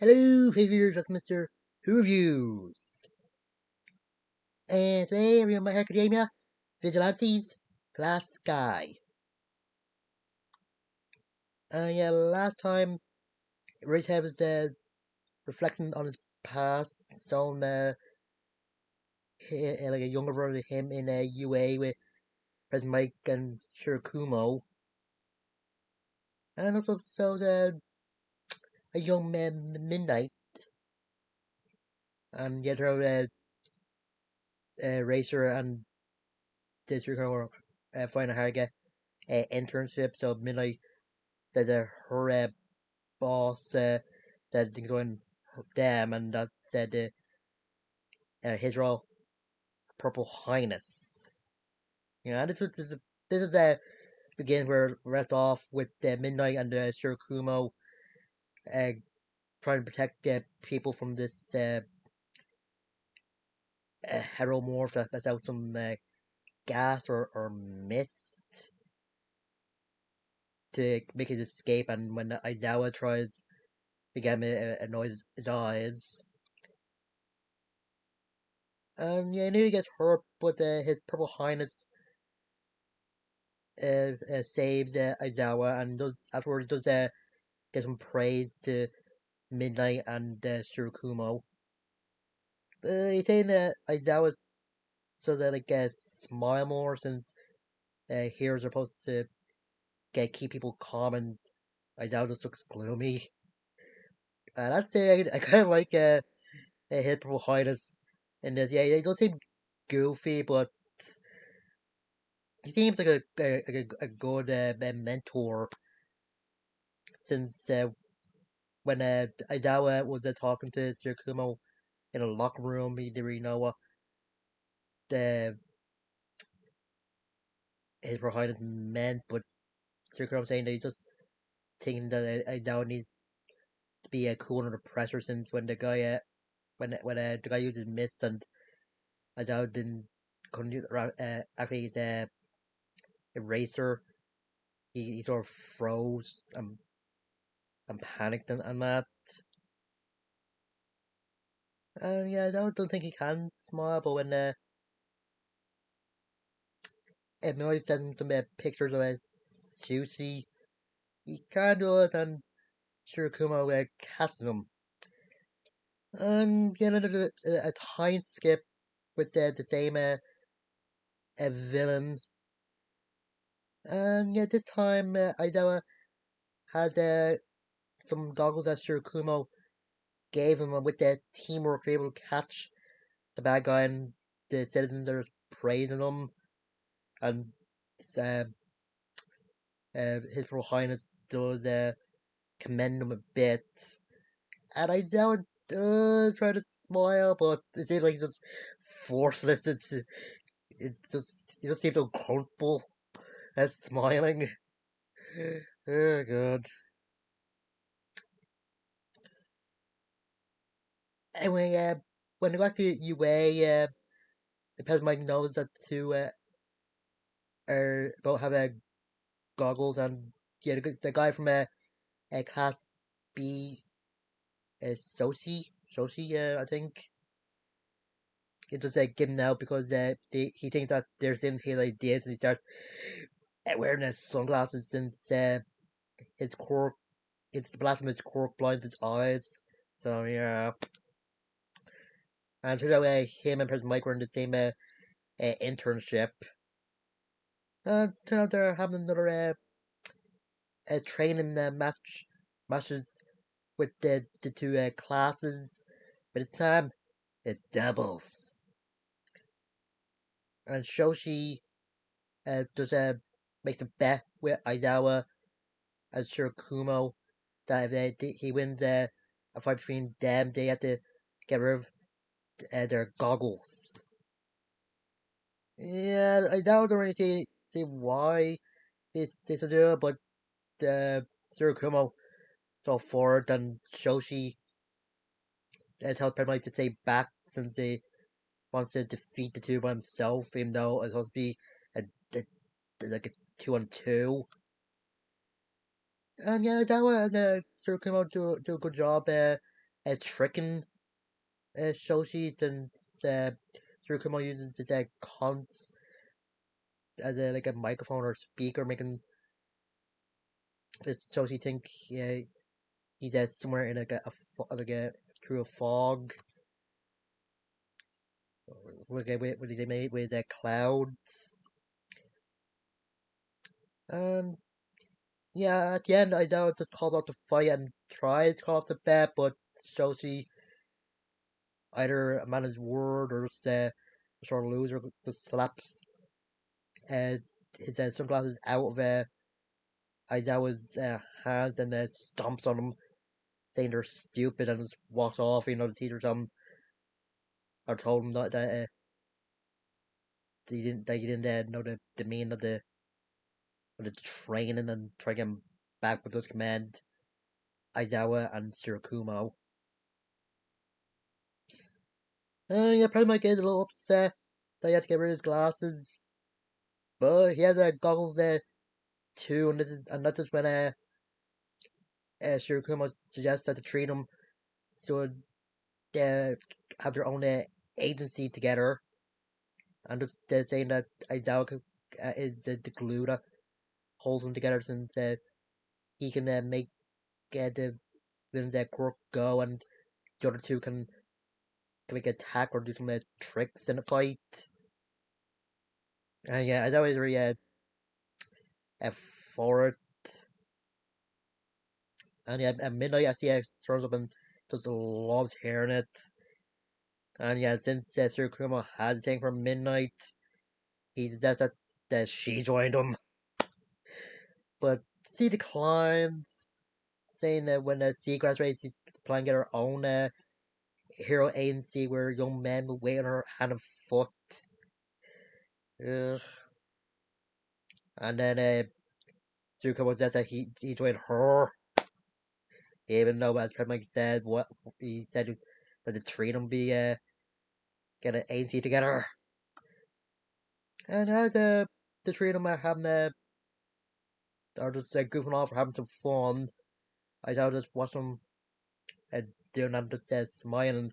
Hello, viewers of Mr.Who Reviews. And today, we're in my academia, Vigilantes, Glass Sky. Yeah, last time, Rayhead was reflecting on his past, on like a younger version of him in UA with President Mike and Shirakumo. And also, a young man, Midnight, and yet her Racer and the Shirakumo finding hard to get internship, so Midnight says her boss said things going damn, and that said His Royal Purple Highness. Yeah, this is begins where we left off with Midnight and Shirakumo uh, trying to protect people from this heteromorph that's out some gas or mist to make his escape, and when Aizawa tries to get him, it annoys his eyes. Yeah, he nearly gets hurt, but his Purple Highness saves Aizawa, and does afterwards does get some praise to Midnight and Shirakumo. He's saying that Aizawa's so that like smile more since heroes are supposed to keep people calm, and Aizawa just looks gloomy. I'd say I kind of like his Purple Highness in this. Yeah, he does seem goofy, but he seems like a good mentor since when Aizawa was talking to Tsukumo in a locker room, he didn't really know what the his behind meant, but Tsukumo saying that he's just thinking that Aizawa needs to be cool under pressure since when the guy when the guy uses mists and Aizawa didn't couldn't actually his eraser, he sort of froze and panicked and that. And yeah, I don't think he can smile, but when Emily sends some pictures of his sushi. He can't do it, and Shirakumo catches him. And get a time skip with the same villain. And yeah, this time Aizawa had some goggles that Shirakumo gave him, and with the teamwork, they were able to catch the bad guy, and the citizens are praising him. And uh, His Royal Highness does commend him a bit. And Aizawa does try to smile, but it seems like he's just forceless. It's just he just seems uncomfortable at smiling. Oh god. Anyway, when they got to UA, the person might knows that the two are both have goggles, and yeah, the guy from class B, Soshi, I think. He just giving out because he thinks that there's inhale ideas, and he starts wearing his sunglasses since his quirk, it's the blasphemous quirk blinds his eyes. So yeah, and turns out him and President Mike were in the same internship. Turns out they're having another training matches with the two classes, but it's time it doubles. And Shoshi does makes a bet with Aizawa and Shirakumo that if he wins a fight between them, they have to get rid of their goggles. Yeah, I don't really see why they should do it, but Tsurukumo so forward and Shoshi tells Pemmican to stay back since he wants to defeat the two by himself, even though it's supposed to be a, a like a 2-on-2. And yeah, that one Tsurukumo do a good job tricking Shoshi since Tsurukumo uses his cons as a like a microphone or speaker, making this Shoshi think he's somewhere in like a through a fog with they made with clouds. And yeah, at the end, Aizawa just calls out the fight and tries to call off the bet, but Shoshi either a man his word or just sort of loser just slaps uh, his sunglasses out of Aizawa's hands and stomps on him, saying they're stupid and just walks off. You know, the teachers are told him that he didn't know the meaning of the training and try to get him back with those command Aizawa and Shirakumo. Yeah, pretty much is a little upset that he had to get rid of his glasses, but he has goggles too, and that's just when Shirakumo suggests that the three of them should uh, have their own agency together, and just saying that Aizawa is the glue that holds them together since he can make the villains quirk go, and the other two can make an attack or do some tricks in a fight. And yeah, Aizawa is very for it. And yeah, at midnight, I see throws up and just loves hearing it. And yeah, since Tsurukumo has a thing for midnight, he says that she joined him. But she declines, saying that when she graduates, she's planning to get her own hero agency where young men will wait on her hand and foot. Ugh. And then Tsurukumo says that he joined her, even though, as Pred Mike said, what he said that the three of them be get an agency together. And as the three of them are having are just goofing off or having some fun, I just watch them uh, doing that, just smiling,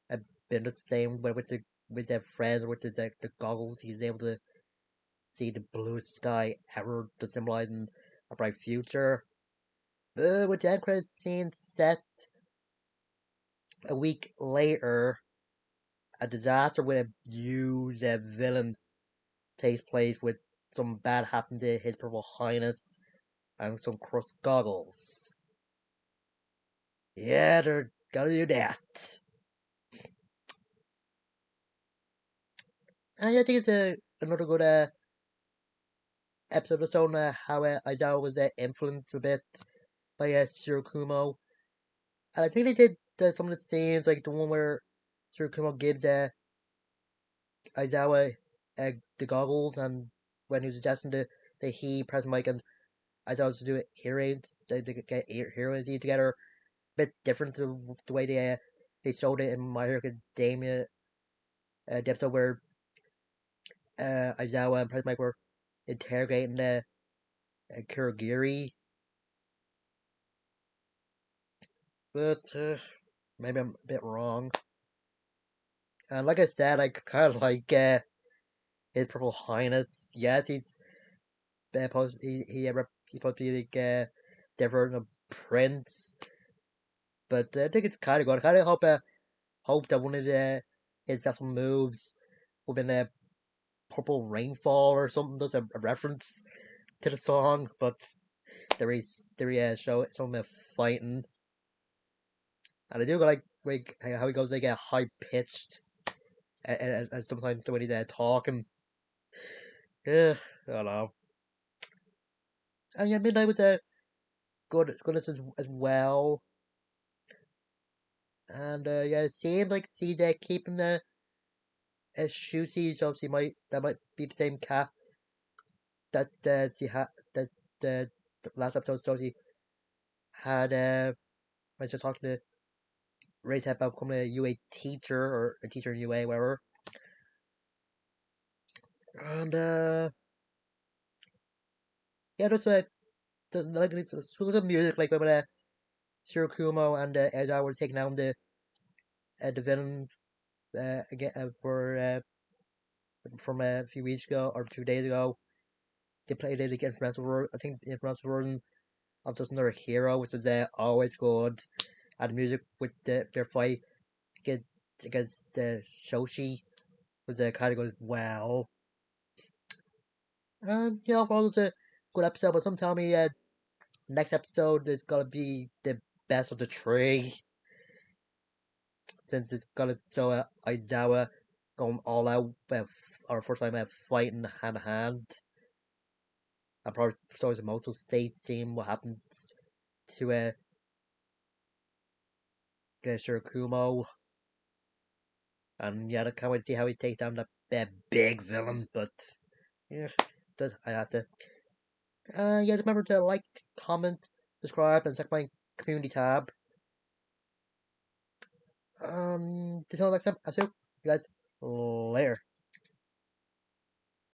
and been the same with their friends or with the goggles. He's able to see the blue sky ever to symbolizing a bright future. With the end credits scene set a week later, a disaster with a huge villain takes place with some bad happening to His Purple Highness and some crossed goggles. Yeah, they're gonna do that. And I think it's another good episode of showing how Aizawa was influenced a bit by Shirokumo. And I think they did some of the scenes, like the one where Shirokumo gives Aizawa the goggles, and when he was suggesting that he, President Mike, and Aizawa to do it heroes, they get heroes together. A bit different to the way they showed it in My Hero Academia, the episode where Aizawa and President Mike were interrogating Kurogiri. But maybe I'm a bit wrong. And like I said, I kind of like His Purple Highness. Yes, he's he's supposed to be like different of Prince, but I think it's kind of good. I kind of hope that one of his special moves will be Purple Rainfall or something. Does a reference to the song, but there is show some fighting, and I do like how he goes like high pitched, and sometimes when he's talking. Yeah, I don't know. And yeah, Midnight was a goodness as well. And yeah, it seems like she's keeping the Shusi, so that might be the same cat that she had the last episode. So she had when she was talking to Ray about becoming a UA teacher or a teacher in UA, whatever. And yeah, just like the music, like when Surukumo and Aizawa were taking down the villain again from a few weeks ago or 2 days ago. They played it against I think the influential version of Just Another Hero, which is always good. And the music with their fight against, Shoshi was kind of good well. And overall it's a good episode, but some tell me next episode is gonna be the best of the three, since it's gonna show Aizawa going all out, or first time fighting hand to hand. And probably shows emotional state, seeing what happens to Shirakumo. And yeah, I can't wait to see how he takes down that big villain. But yeah, I have to. Yeah, remember to like, comment, subscribe, and check my community tab. Until next time, I'll see you guys later.